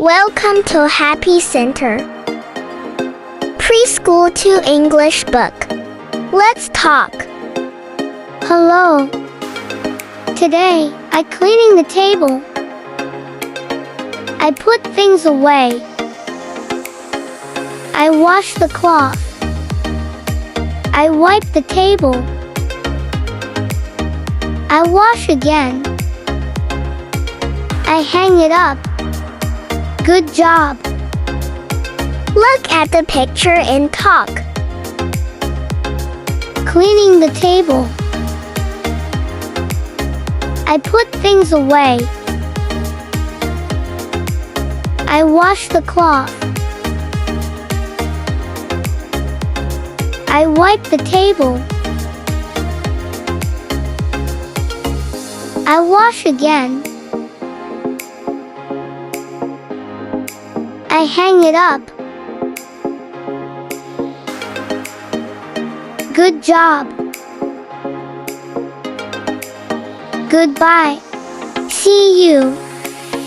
Welcome to Happy Center. Preschool to English book. Let's talk. Hello. Today, I'm cleaning the table. I put things away. I wash the cloth. I wipe the table. I wash again. I hang it up. Good job. Look at the picture and talk. Cleaning the table. I put things away. I wash the cloth. I wipe the table. I wash again. I hang it up. Good job. Goodbye. See you.